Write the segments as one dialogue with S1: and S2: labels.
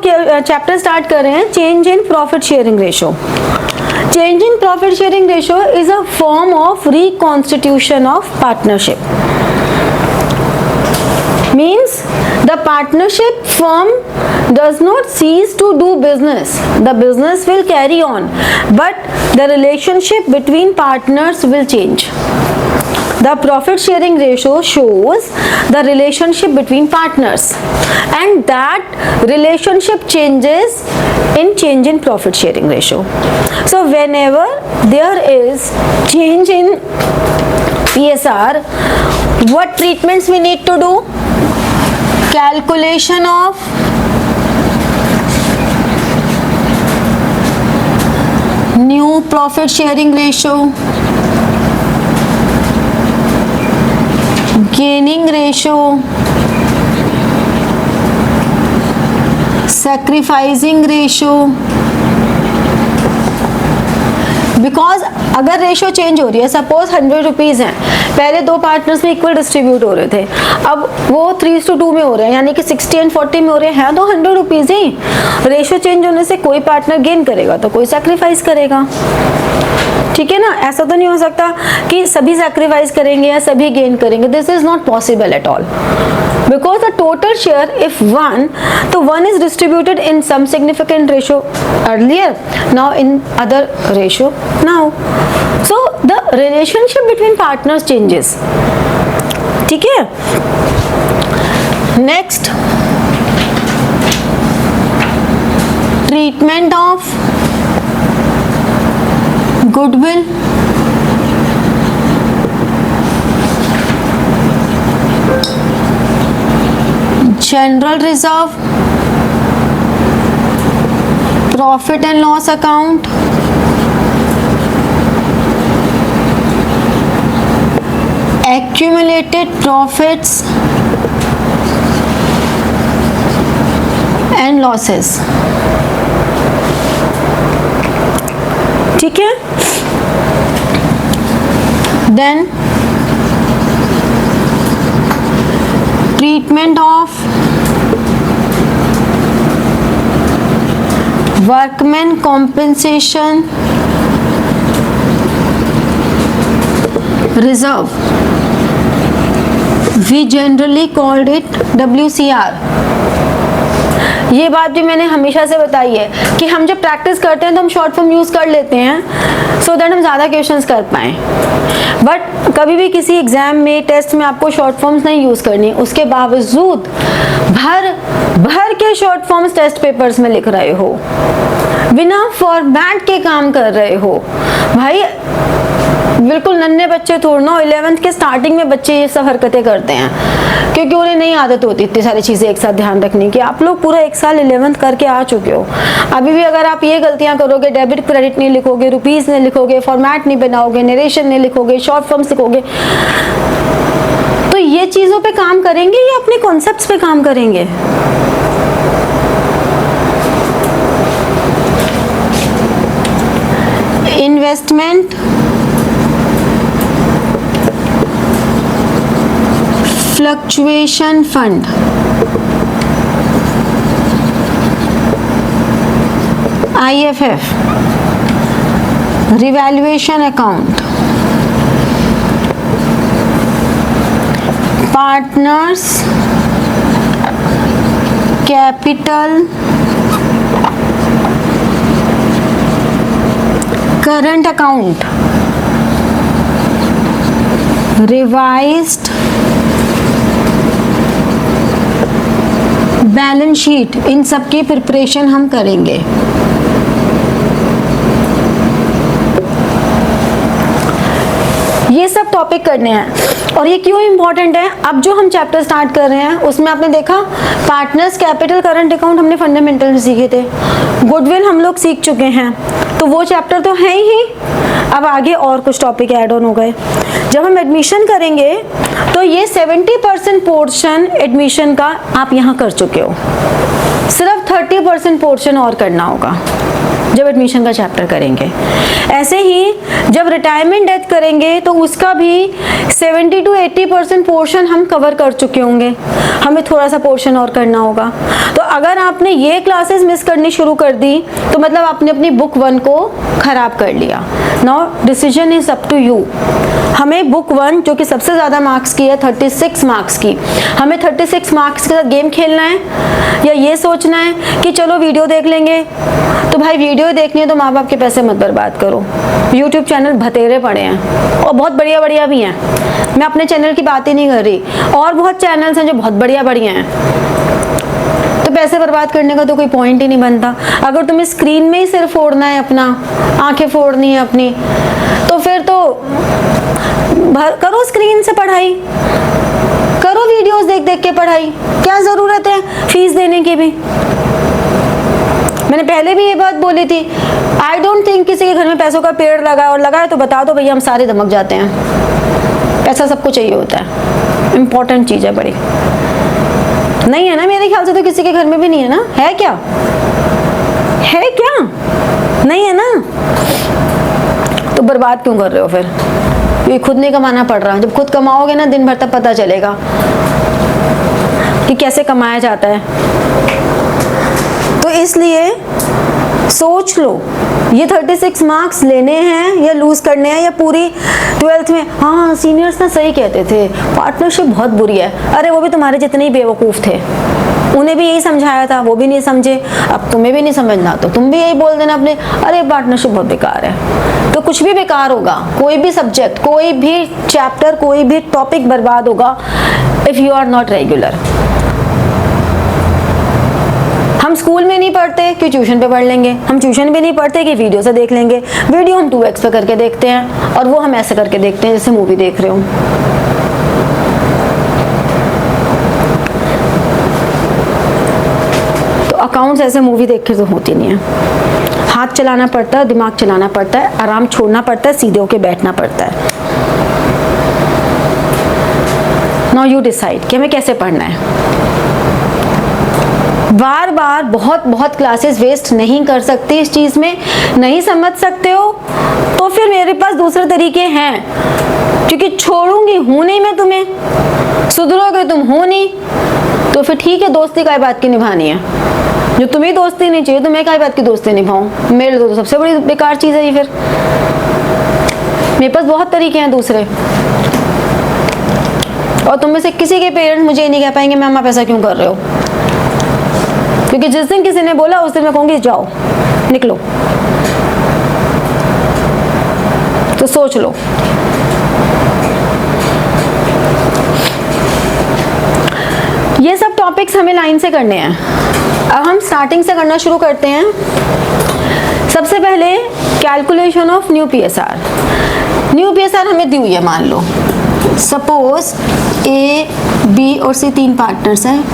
S1: लोग chapter start कर रहे हैं change in profit sharing ratio. Change in profit sharing ratio is a form of reconstitution of partnership. Means the partnership firm does not cease to do business. The business will carry on, but the relationship between partners will change. The profit sharing ratio shows the relationship between partners, and that relationship changes in change in profit sharing ratio. So whenever there is change in PSR, what treatments we need to do? Calculation of new profit sharing ratio, gaining ratio, sacrificing ratio. Because अगर ratio change हो रही है, suppose 100 rupees हैं, पहले दो partners में equal distribute हो रहे थे, अब वो 3:2 में हो रहे हैं, यानी कि 60 and 40 में हो रहे हैं, तो 100 रुपीज़ ही. रेशो चेंज होने से कोई पार्टनर गेन करेगा तो कोई सैक्रिफाइस करेगा. ठीक है ना. ऐसा तो नहीं हो सकता कि सभी सैक्रिफाइस करेंगे या सभी गेन करेंगे. This is not possible at all. Because the total share, if 1, so 1 is distributed in some significant ratio earlier, now in other ratio now. So the relationship between partners changes. ठीक है. Next, treatment of goodwill. General reserve, profit and loss account, accumulated profits and losses. ठीक है. Then treatment of workman compensation reserve. We generally called it WCR. ये बात भी मैंने हमेशा से बताई है कि हम जब प्रैक्टिस करते हैं तो हम शॉर्ट फॉर्म यूज़ कर लेते हैं सो दैट हम ज़्यादा क्वेश्चंस कर पाएँ. बट कभी भी किसी एग्जाम में, टेस्ट में आपको शॉर्ट फॉर्म्स नहीं यूज़ करनी. उसके बावजूद भर के शॉर्ट फॉर्म्स टेस्ट पेपर्स में लिख रहे हो, बिना फॉर्मेट के काम कर रहे हो. भाई बिल्कुल नन्हे बच्चे थोड़ा ना, 11th के स्टार्टिंग में बच्चे ये सब हरकतें करते हैं क्योंकि उन्हें नहीं आदत होती इतनी सारी चीज़ें एक साथ ध्यान रखने की. आप लोग पूरा 1 साल 11th करके आ चुके हो. अभी भी अगर आप ये गलतियां करोगे, डेबिट क्रेडिट नहीं लिखोगे, रुपीज़ नहीं लिखोगे, फॉर्मेट नहीं बनाओगे, नरेशन नहीं लिखोगे, शॉर्ट फॉर्म्स लिखोगे, तो ये चीज़ों पे काम करेंगे या अपने कॉन्सेप्ट्स पे काम करेंगे? Investment, fluctuation fund, IFF, revaluation account, partners capital, current account, revised balance sheet, इन सब की प्रिपरेशन हम करेंगे. ये सब टॉपिक करने हैं. और ये क्यों इम्पोर्टेंट है? अब जो हम चैप्टर स्टार्ट कर रहे हैं उसमें आपने देखा पार्टनर्स कैपिटल करंट अकाउंट हमने फंडामेंटल में सीखे थे, गुडविल हम लोग सीख चुके हैं, तो वो चैप्टर तो है ही. अब आगे और कुछ टॉपिक ऐड ऑन हो गए। जब हम एडमिशन करेंगे तो ये 70% पोर्शन एडमिशन का आप यहाँ कर चुके हो, सिर्फ 30% पोर्शन और करना होगा जब एडमिशन का चैप्टर करेंगे। ऐसे ही जब रिटायरमेंट डेथ करेंगे तो उसका भी 70 to 80% पोर्शन हम कवर कर चुके होंगे, हमें थोड़ा सा पोर्शन और करना होगा। तो अगर आपने ये क्लासेस मिस करनी शुरू कर दी तो मतलब आपने अपनी बुक 1 को खराब कर लिया। Now decision is up to you. हमें बुक 1 जो कि सबसे ज़्यादा मार्क्स की है, 36 मार्क्स की, हमें 36 मार्क्स के साथ गेम खेलना है या ये सोचना है कि चलो वीडियो देख लेंगे। तो भाई वीडियो देखनी है तो माँ बाप के पैसे मत बर्बाद करो। यूट्यूब चैनल बतेरे पड़े हैं और बहुत बढ़िया बढ़िया भी हैं, मैं अपने चैनल की बात ही नहीं कर रही, और बहुत चैनल्स हैं जो बहुत बढ़िया बढ़िया हैं। तो पैसे बर्बाद करने का तो कोई पॉइंट ही नहीं बनता। अगर तुम्हें स्क्रीन में ही सिर फोड़ना है अपना, आंखें फोड़नी है अपनी, तो फिर तो करो स्क्रीन से पढ़ाई, करो वीडियोस देख देख के पढ़ाई, क्या ज़रूरत है फीस देने की भी। मैंने पहले भी ये बात बोली थी, आई डोंट थिंक किसी के घर में पैसों का पेड़ लगा और लगा है तो बता दो भैया, हम सारे दमक जाते हैं। पैसा सबको चाहिए होता है, इम्पोर्टेंट चीज़ है बड़ी। नहीं है ना मेरे ख्याल से तो किसी के घर में भी नहीं है ना, है क्या? है क्या? नहीं है ना? तो बर्बाद क्यों कर रहे हो फिर? ये खुद नहीं कमाना पड़ रहा। जब खुद कमाओगे ना दिन भर तब पता चलेगा कि कैसे कमाया जाता है। तो इसलिए सोच लो, ये 36 मार्क्स लेने हैं या लूज करने हैं, या पूरी 12th में। हाँ सीनियर्स ना सही कहते थे, पार्टनरशिप बहुत बुरी है। अरे वो भी तुम्हारे जितने ही बेवकूफ़ थे, उन्हें भी यही समझाया था, वो भी नहीं समझे। अब तुम्हें भी नहीं समझना तो तुम भी यही बोल देना अपने, अरे पार्टनरशिप बहुत बेकार है। तो कुछ भी बेकार होगा, कोई भी सब्जेक्ट, कोई भी चैप्टर, कोई भी टॉपिक बर्बाद होगा if you are not regular. हम स्कूल में नहीं पढ़ते कि ट्यूशन पे पढ़ लेंगे, हम ट्यूशन भी नहीं पढ़ते कि वीडियो से देख लेंगे। वीडियो हम 2x पे करके देखते हैं और वो हम ऐसे करके देखते हैं जैसे मूवी देख रहे हो। तो अकाउंट्स ऐसे मूवी देख के तो होती नहीं है। हाथ चलाना पड़ता है, दिमाग चलाना पड़ता है, आराम छोड़ना पड़ता है, सीधे होके बैठना पड़ता है। नाउ यू डिसाइड कि हमें कैसे पढ़ना है। बार बार बहुत बहुत क्लासेस वेस्ट नहीं कर सकते इस चीज़ में। नहीं समझ सकते हो तो फिर मेरे पास दूसरे तरीके हैं, क्योंकि छोड़ूंगी हूँ नहीं मैं तुम्हें, सुधरोगे तुम हो नहीं। तो फिर ठीक है, दोस्ती काय बात की निभानी है। जो तुम्हें दोस्ती नहीं चाहिए तो मैं काय बात की दोस्ती निभाऊँ? मेरे लिए तो सबसे बड़ी बेकार चीज़ है ये। फिर मेरे पास बहुत तरीके हैं दूसरे, और तुम में से किसी के पेरेंट्स मुझे नहीं कह पाएंगे मैम आप ऐसा क्यों कर रहे हो, क्योंकि जिस दिन किसी ने बोला उस दिन मैं कहूँगी जाओ निकलो। तो सोच लो। ये सब टॉपिक्स हमें लाइन से करने हैं। अब हम स्टार्टिंग से करना शुरू करते हैं। सबसे पहले calculation of new PSR। New PSR हमें दी हुई है, मान लो सपोज A, B और C 3 पार्टनर्स हैं,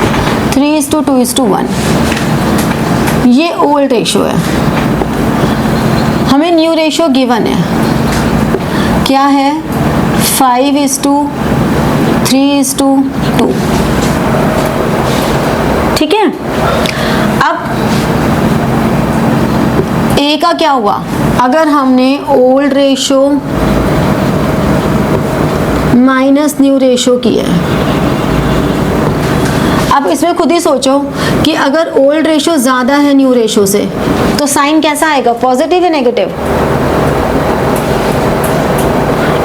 S1: 3:2:1। ये ओल्ड रेशो है। हमें न्यू रेशो गिवन है, क्या है? 5:3:2। ठीक है। अब A का क्या हुआ? अगर हमने old ratio minus new ratio की है, अब इसमें खुद ही सोचो कि अगर ओल्ड रेशो ज़्यादा है न्यू रेशो से तो साइन कैसा आएगा? पॉजिटिव या negative?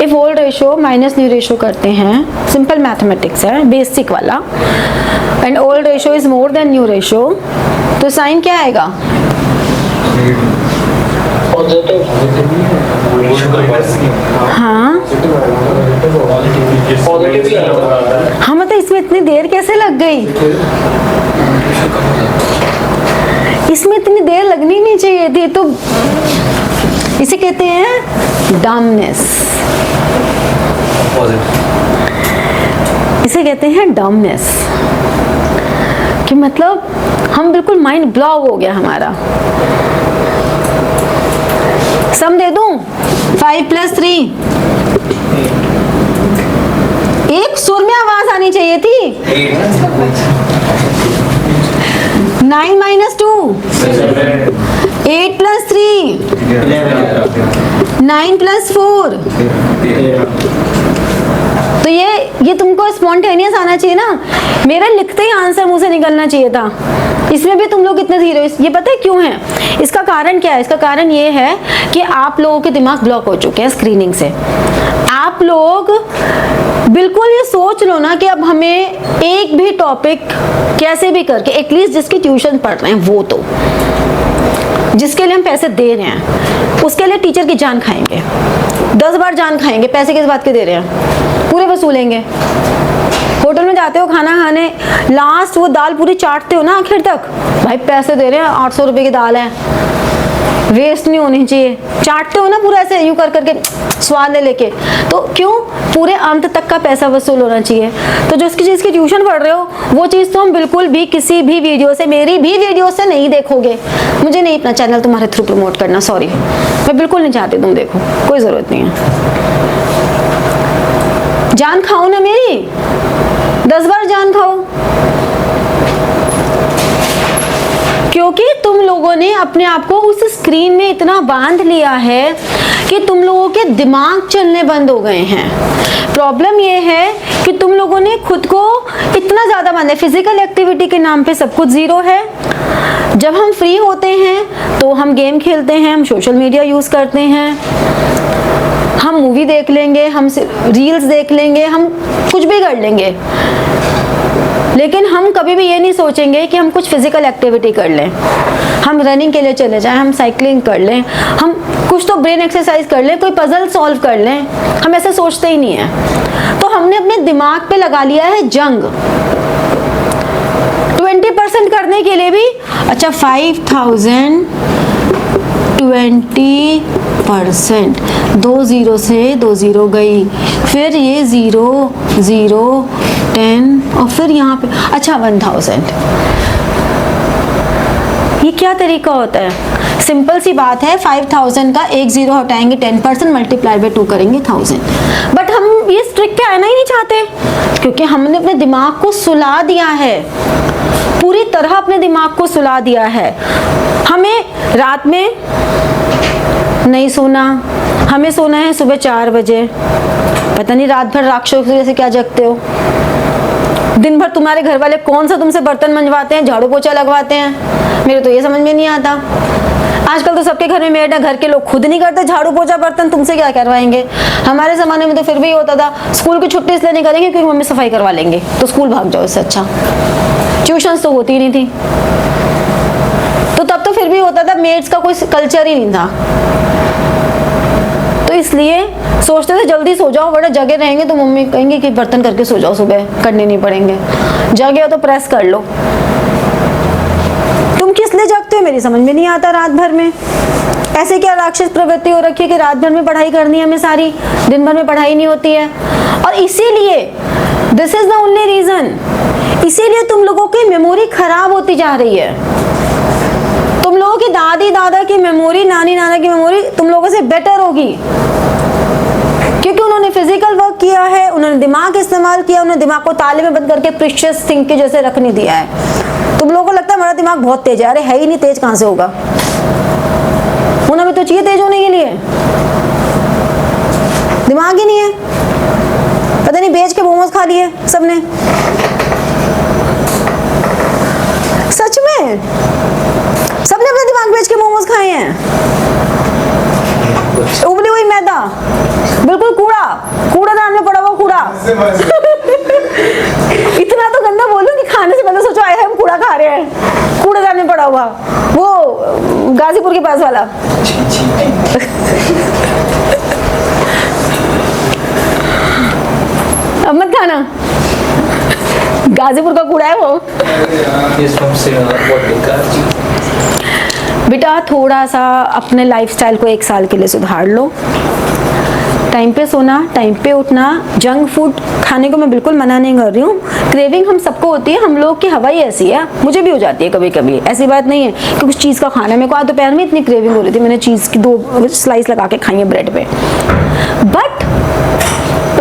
S1: If old ratio minus new ratio करते हैं, सिंपल मैथमेटिक्स है बेसिक वाला, and old ratio is more than new ratio, तो साइन क्या आएगा? हाँ हाँ, मतलब इसमें इतनी देर कैसे लग गई? इसमें इतनी देर लगनी नहीं चाहिए थी। तो इसे कहते हैं डम्बनेस, इसे कहते हैं डम्बनेस, कि मतलब हम बिल्कुल माइंड ब्लॉक हो गया हमारा। सम दे दूं? 5 + 3, एक सुर में आवाज आनी चाहिए थी। 9 - 2, 8 + 3, 9 + 4। तो ये तुमको स्पॉन्टेनियस आना चाहिए ना, मेरा लिखते ही आंसर मुंह से निकलना चाहिए था। इसमें भी तुम लोग कितने धीरे हो, ये पता है क्यों है? इसका कारण क्या है? इसका कारण ये है कि आप लोगों के दिमाग ब्लॉक हो चुके हैं स्क्रीनिंग से। आप लोग बिल्कुल ये सोच लो ना कि अब हमें एक भी टॉपिक कैसे भी करके, एटलीस्ट जिसकी ट्यूशन पढ़ रहे हैं वो, तो जिसके लिए हम पैसे दे रहे हैं उसके लिए टीचर की जान खाएंगे, 10 बार जान खाएंगे। पैसे किस बात के दे रहे हैं? पूरे वसूलेंगे। होटल में जाते हो खाना खाने, लास्ट वो दाल पूरी चाटते हो ना आखिर तक, भाई पैसे दे रहे हैं, 800 रुपए की दाल है, वेस्ट नहीं होनी चाहिए। चाटते हो ना पूरा ऐसे यूं कर करके स्वाद ले लेके, तो क्यों? पूरे अंत तक का पैसा वसूल होना चाहिए। तो जो इसकी चीज़ की ट्यूशन पढ़ रहे हो वो चीज़ तो हम बिल्कुल भी किसी भी वीडियो से, मेरी भी वीडियो से नहीं देखोगे। मुझे नहीं अपना चैनल तुम्हारे थ्रू प्रमोट करना, सॉरी, मैं बिल्कुल नहीं चाहती तुम देखो, कोई ज़रूरत नहीं है। जान खाओ ना मेरी, 10 बार जान खाओ, क्योंकि तुम लोगों ने अपने आप को उस स्क्रीन में इतना बांध लिया है कि तुम लोगों के दिमाग चलने बंद हो गए हैं। प्रॉब्लम ये है कि तुम लोगों ने खुद को इतना ज़्यादा बांधा, फिजिकल एक्टिविटी के नाम पे सब कुछ ज़ीरो है। जब हम फ्री होते हैं तो हम गेम खेलते हैं, हम सोशल मीडिया यूज़ करते हैं, हम मूवी देख लेंगे, हम रील्स देख लेंगे, हम कुछ भी कर लेंगे, लेकिन हम कभी भी ये नहीं सोचेंगे कि हम कुछ फिजिकल एक्टिविटी कर लें, हम रनिंग के लिए चले जाएं, हम साइकिलिंग कर लें, हम कुछ तो ब्रेन एक्सरसाइज कर लें, कोई पजल सॉल्व कर लें। हम ऐसे सोचते ही नहीं है। तो हमने अपने दिमाग पे लगा लिया है जंग। 20% करने के लिए भी अच्छा 5000 20%, 2 0 से 2 0 गई, फिर ये 0 0 10 और फिर यहाँ पे अच्छा 1000। ये क्या तरीका होता है? सिंपल सी बात है, 5000 का एक 0 हटाएंगे 10%, मल्टीप्लाई बाय 2 करेंगे 1000। बट हम ये ट्रिक पे आना ही नहीं चाहते, क्योंकि हमने अपने दिमाग को सुला दिया है, पूरी तरह अपने दिमाग को सुला दिया है। हमें रात में नहीं सोना, हमें सोना है सुबह 4 बजे। पता नहीं रात भर राक्षसों जैसे क्या जगते हो। दिन भर तुम्हारे घर वाले कौन सा तुमसे बर्तन मंजवाते हैं, झाड़ू पोछा लगवाते हैं, मेरे तो ये समझ में नहीं आता। आजकल तो सबके घर में मेड है, घर के लोग खुद नहीं करते झाड़ू पोछा बर्तन, तुमसे क्या करवाएंगे। हमारे ज़माने में तो फिर भी होता था, स्कूल की छुट्टी इसलिए नहीं करेंगे क्योंकि मम्मी सफाई करवा लेंगे, तो स्कूल भाग जाओ, इससे अच्छा। ट्यूशन्स तो होती ही नहीं थी, तो तब तो फिर भी होता था, मेड्स का कोई कल्चर ही नहीं था। तो इसलिए सोचते थे जल्दी सो जाओ, वरना जगे रहेंगे तो मम्मी कहेंगे कि बर्तन करके सो जाओ, सुबह करने नहीं पड़ेंगे। जगे हो तो प्रेस कर लो। तुम किस लिए जगते हो मेरी समझ में नहीं आता। रात भर में ऐसे क्या राक्षस प्रवृत्ति हो रखी है कि रात भर में पढ़ाई करनी है हमें सारी, दिन भर में पढ़ाई नहीं होती है। और इसीलिए this is the only reason, इसीलिए तुम लोगों की मेमोरी खराब होती जा रही है। तुम लोगों की दादी दादा की मेमोरी, नानी नाना की मेमोरी तुम लोगों से बेटर होगी, क्योंकि उन्होंने फिजिकल वर्क किया है, उन्होंने दिमाग इस्तेमाल किया, उन्होंने दिमाग को ताले में बंद करके प्रीशियस थिंग के जैसे रख नहीं दिया है। तुम लोगों को लगता है हमारा दिमाग बहुत तेज है, अरे है ही नहीं, तेज कहां से होगा। होना भी तो चाहिए तेज होने के लिए, दिमाग ही नहीं है। पता नहीं बेच के मोमोज खा लिए सबने, सच में सबने अपने दिमाग बेच के मोमोज खाए हैं। उबली हुई मैदा, बिल्कुल कूड़ा, कूड़ादान में पड़ा हुआ कूड़ा। इतना तो गंदा बोलूं कि खाने से पहले सोचो आए हम कूड़ा खा रहे हैं, कूड़ादान में पड़ा हुआ, वो गाजीपुर के पास वाला। अब मत खाना, गाजीपुर का कूड़ा है वो। बेटा थोड़ा सा अपने लाइफस्टाइल को 1 साल के लिए सुधार लो, टाइम पे सोना, टाइम पे उठना। जंक फूड खाने को मैं बिल्कुल मना नहीं कर रही हूँ, क्रेविंग हम सबको होती है, हम लोग की हवा ही ऐसी है, मुझे भी हो जाती है कभी कभी, ऐसी बात नहीं है कि कुछ चीज़ का खाना है। मेरे को आज दोपहर में इतनी क्रेविंग हो रही थी, मैंने चीज़ की 2 स्लाइस लगा के खाई है ब्रेड पे, बट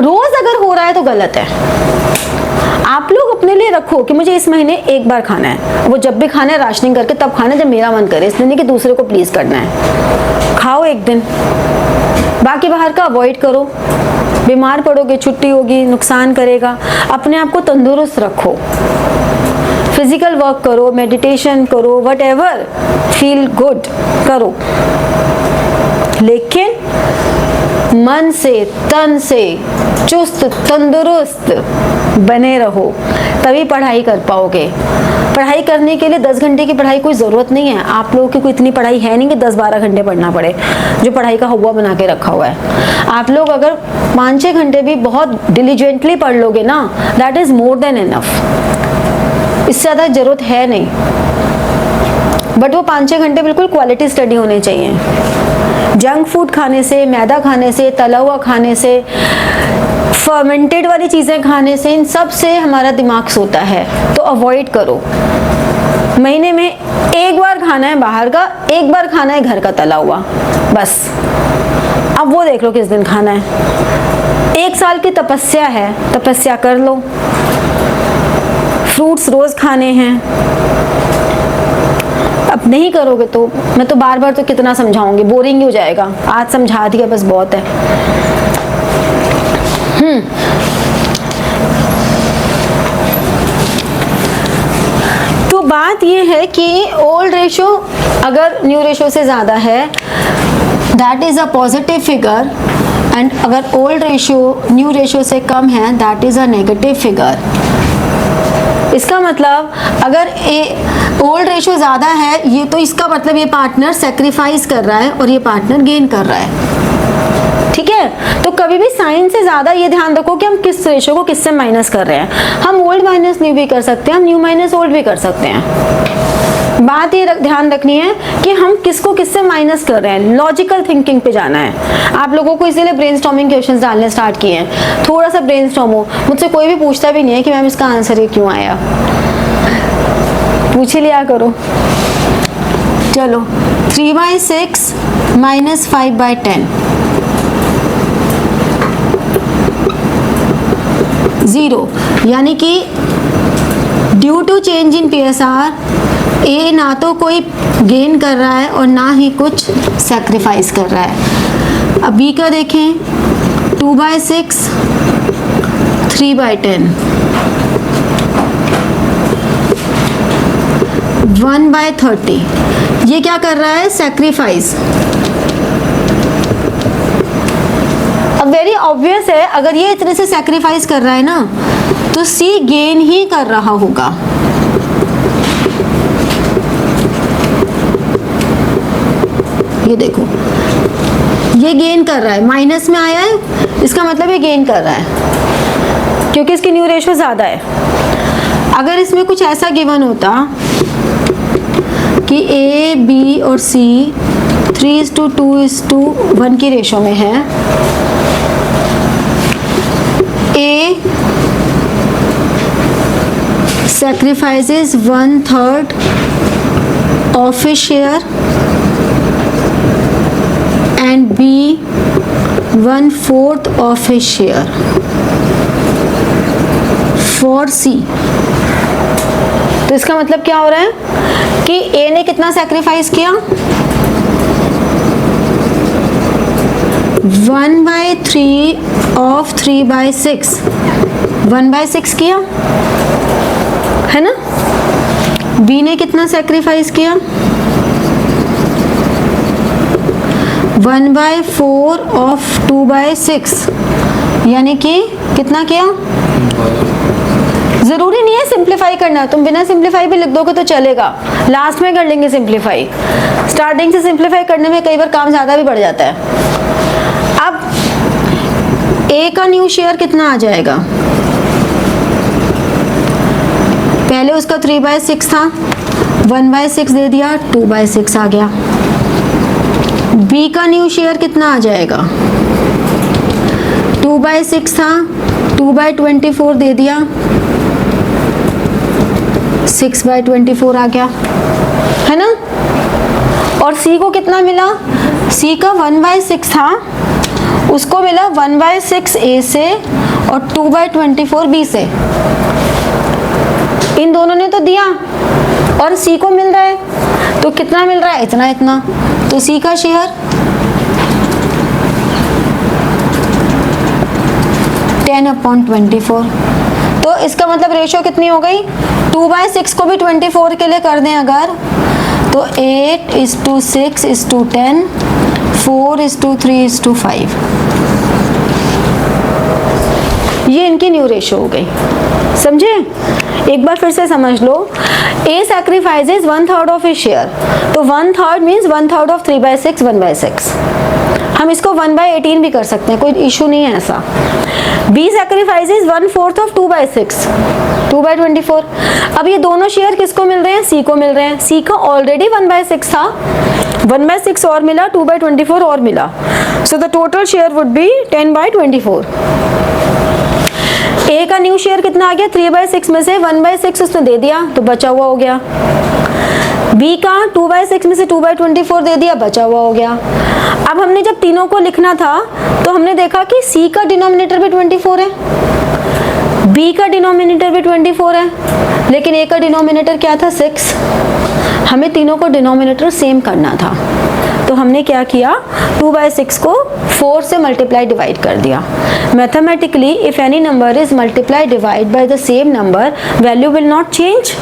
S1: रोज अगर हो रहा है तो गलत है। आप लोग अपने लिए रखो कि मुझे इस महीने एक बार खाना है, वो जब भी खाना है राशनिंग करके तब खाना है जब मेरा मन करे, इसलिए नहीं कि दूसरे को प्लीज करना है। खाओ एक दिन, बाकी बाहर का अवॉइड करो। बीमार पड़ोगे, छुट्टी होगी, नुकसान करेगा। अपने आप को तंदुरुस्त रखो, फिजिकल वर्क करो, मेडिटेशन करो, वट एवर फील गुड करो, लेकिन मन से तन से चुस्त तंदुरुस्त बने रहो, तभी पढ़ाई कर पाओगे। पढ़ाई करने के लिए 10 घंटे की पढ़ाई कोई ज़रूरत नहीं है। आप लोगों की कोई इतनी पढ़ाई है नहीं कि 10-12 घंटे पढ़ना पड़े, जो पढ़ाई का हुआ बना के रखा हुआ है। आप लोग अगर 5-6 घंटे भी बहुत डिलीजेंटली पढ़ लोगे ना, that is more than enough. इससे ज़्यादा ज़रूरत है नहीं, बट वो 5-6 घंटे बिल्कुल क्वालिटी स्टडी होनी चाहिए। जंक फूड खाने से, मैदा खाने से, तला हुआ खाने से, फर्मेंटेड वाली चीज़ें खाने से, इन सब से हमारा दिमाग सोता है, तो अवॉइड करो। महीने में एक बार खाना है बाहर का, एक बार खाना है घर का तला हुआ, बस। अब वो देख लो किस दिन खाना है। 1 साल की तपस्या है, तपस्या कर लो। फ्रूट्स रोज खाने हैं। अब नहीं करोगे तो मैं तो बार बार तो कितना समझाऊंगी, बोरिंग ही हो जाएगा। आज समझा दिया बस, बहुत है। तो बात ये है कि ओल्ड रेशो अगर न्यू रेशो से ज़्यादा है, that is a positive figure, and अगर ओल्ड रेशो न्यू रेशो से कम है, that is a negative figure. इसका मतलब अगर ओल्ड रेशो ज़्यादा है, ये तो इसका मतलब ये पार्टनर सेक्रीफाइस कर रहा है और ये पार्टनर गेन कर रहा है, ठीक है। तो कभी भी साइन से ज़्यादा ये ध्यान रखो कि हम किस रेशो को किससे माइनस कर रहे हैं। हम ओल्ड माइनस न्यू भी कर सकते हैं, हम न्यू माइनस ओल्ड भी कर सकते हैं। बात ये ध्यान रखनी है कि हम किसको किससे माइनस कर रहे हैं। लॉजिकल थिंकिंग पे जाना है आप लोगों को, इसीलिए ब्रेनस्टॉर्मिंग क्वेश्चंस डालने स्टार्ट किए हैं। थोड़ा सा ब्रेनस्टॉर्म हो। मुझसे कोई भी पूछता भी नहीं है कि मैम इसका आंसर ये क्यों आया, पूछ ही लिया करो। चलो 3/6 - 5/10 0, यानी कि due to change in PSR ए ना तो कोई गेन कर रहा है और ना ही कुछ सेक्रीफाइस कर रहा है। अब बी का देखें, 2/6 3/10 1/30, ये क्या कर रहा है, सेक्रीफाइस। अब वेरी ऑब्वियस है, अगर ये इतने से सेक्रीफाइस कर रहा है ना, तो सी गेन ही कर रहा होगा। ये देखो, ये गेन कर रहा है, माइनस में आया है, इसका मतलब ये गेन कर रहा है क्योंकि इसकी न्यू रेशो ज्यादा है। अगर इसमें कुछ ऐसा गिवन होता कि ए, बी और सी 3:2:1 की रेशो में है, ए sacrifices 1/3 of his share and B 1/4 of his share for C। तो इसका मतलब क्या हो रहा है कि A ने कितना सैक्रिफाइस किया, 1/3 of 3/6, 1/6 किया है ना। B ने कितना सैक्रिफाइस किया, 1/4 of 2/6, यानी कि कितना किया। जरूरी नहीं है सिंप्लीफाई करना, तुम बिना सिंप्लीफाई भी लिख दोगे तो चलेगा, लास्ट में कर लेंगे सिंप्लीफाई। स्टार्टिंग से सिंप्लीफाई करने में कई बार काम ज्यादा भी बढ़ जाता है। अब A का न्यू शेयर कितना आ जाएगा, पहले उसका 3/6 था, 1/6 दे दिया, 2/6 आ गया। B का न्यू शेयर कितना आ जाएगा, 2/6 था, 2/24 दे दिया, 6/24 आ गया, है ना। और C को कितना मिला, C का 1/6 था, उसको मिला 1/6 A से और 2/24 B से। इन दोनों ने तो दिया और C को मिल रहा है, तो कितना मिल रहा है, इतना इतना, तो C का शेयर 10/24। तो इसका मतलब रेशियो कितनी हो गई, 2/6 को भी 24 के लिए कर दें अगर, तो 8:6:10, 4:3:5। ये इनकी न्यू रेशियो हो गई, समझे। एक बार फिर से समझ लो, A sacrifices 1/3 of his share, तो 1/3 मीन्स 1/3 ऑफ 3/6 1/6। हम इसको 1/18 भी कर सकते हैं, कोई इशू नहीं है ऐसा। B sacrifices 1/4 of 2/6 2/24। अब ये दोनों शेयर किसको मिल रहे हैं, C को मिल रहे हैं। C का ऑलरेडी 1/6 था, 1/6 और मिला, 2/24 और मिला, so the total share would be 10/24। A का न्यू शेयर कितना आ गया, 3/6 में से 1/6 उसने दे दिया, तो बचा हुआ हो गया। B का 2/6 में से 2/24 दे दिया, बचा हुआ हो गया। अब हमने जब तीनों को लिखना था तो हमने देखा कि C का डिनोमिनेटर भी 24 है, B का डिनोमिनेटर भी 24 है, लेकिन A का डिनोमिनेटर क्या था, 6। हमें तीनों को डिनोमिनेटर सेम करना था, तो हमने क्या किया, 2/6 को 4 से मल्टीप्लाई डिवाइड कर दिया। Mathematically if any number is multiply divide by the same number, value will not change.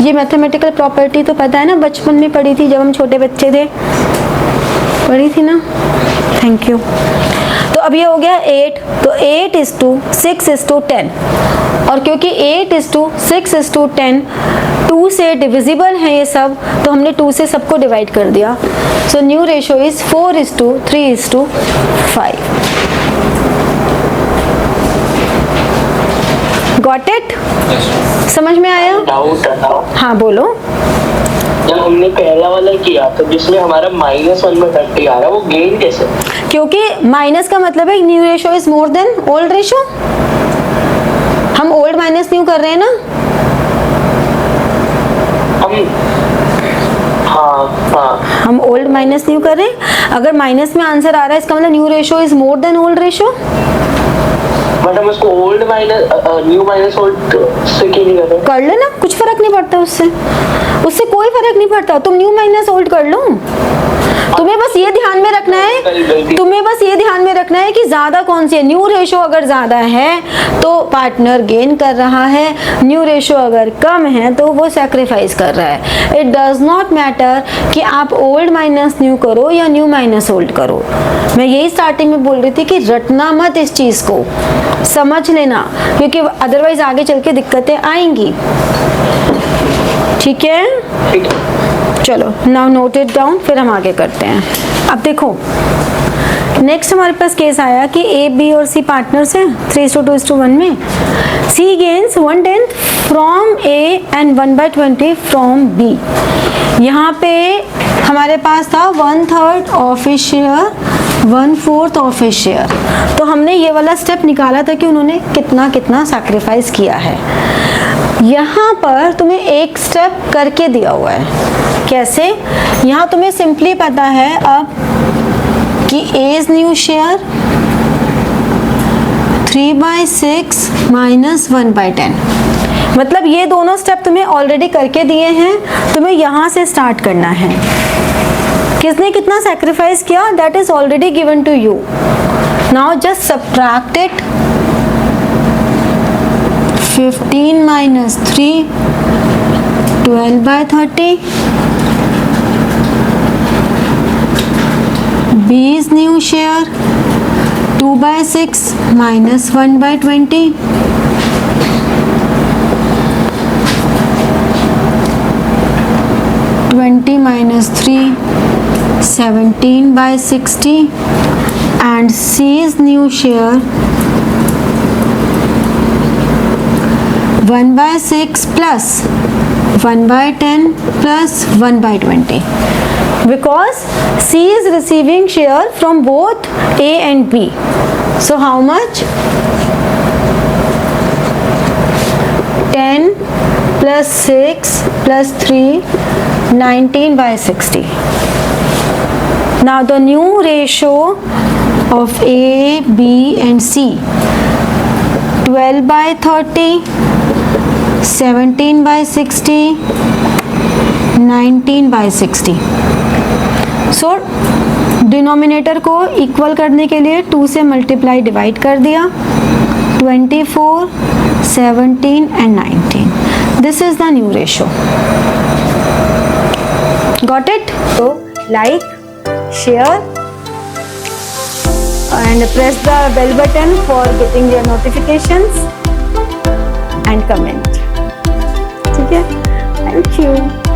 S1: ये मैथमेटिकल प्रॉपर्टी तो पता है ना, बचपन में पढ़ी थी जब हम छोटे बच्चे थे, पढ़ी थी ना, थैंक यू। तो अब ये हो गया 8, तो 8:6:10, और क्योंकि 8:6:10 2 से डिविजिबल है ये सब, तो हमने 2 से सबको डिवाइड कर दिया। So new ratio is 4:3:5। Got it, समझ में आया।
S2: डाउट था,
S1: हाँ बोलो।
S2: जब हमने पहला वाला किया तो जिसमें हमारा -1/30 आ रहा है, वो गेन कैसे,
S1: क्योंकि माइनस का मतलब है new ratio is more than old ratio. हम ओल्ड माइनस न्यू कर रहे हैं ना, हम ओल्ड माइनस न्यू कर रहे हैं। अगर माइनस में आंसर आ रहा है, इसका मतलब new ratio is more than old ratio.
S2: But हम उसको old minus new minus old से क्यों नहीं कर रहे?
S1: कर लेना, कुछ फर्क नहीं पड़ता उससे, उससे कोई फर्क नहीं पड़ता। तुम न्यू माइनस ओल्ड कर लो, तुम्हें बस ये ध्यान में रखना है, कि ज्यादा कौन सी है। न्यू रेशियो अगर ज्यादा है तो पार्टनर गेन कर रहा है, न्यू रेशियो अगर कम है तो वो सैक्रिफाइस कर रहा है। इट डज नॉट मैटर कि आप ओल्ड माइनस न्यू करो या न्यू माइनस ओल्ड करो। मैं यही स्टार्टिंग में बोल रही थी कि रटना मत इस चीज को, समझ लेना, क्योंकि अदरवाइज आगे चल के दिक्कतें आएंगी। ठीक है, चलो नाउ नोट इट डाउन, फिर हम आगे करते हैं। अब देखो नेक्स्ट हमारे पास केस आया कि A, B और C पार्टनर्स हैं 3:2:1 में। C gains 1/10 from A and 1/20 from B। यहाँ पे हमारे पास था 1/3 of his share, 1/4 of his share. तो हमने ये वाला स्टेप निकाला था कि उन्होंने कितना कितना सैक्रिफाइस किया है। यहाँ पर तुम्हें एक स्टेप करके दिया हुआ है। कैसे, यहाँ तुम्हें सिंपली पता है अब कि A's न्यू शेयर 3/6 माइनस 1/10, मतलब ये दोनों स्टेप तुम्हें ऑलरेडी करके दिए हैं, तुम्हें यहाँ से स्टार्ट करना है। किसने कितना सैक्रिफाइस किया, that is already given to you. Now just subtract it, 15 माइनस 3, 12/30। B's new share 2/6 minus 1/20, 20 minus 3, 17/60, and C's new share 1/6 plus 1/10 plus 1/20, because C is receiving share from both A and B. So how much? 10 plus 6 plus 3, 19 by 60. Now the new ratio of A, B and C: 12 by 30, 17 by 60, 19 by 60. So denominator को equal करने के लिए 2 से multiply divide कर दिया. 24, 17 and 19. This is the new ratio. Got it? So like, share and press the bell button for getting your notifications and comment. ठीक है? Thank you.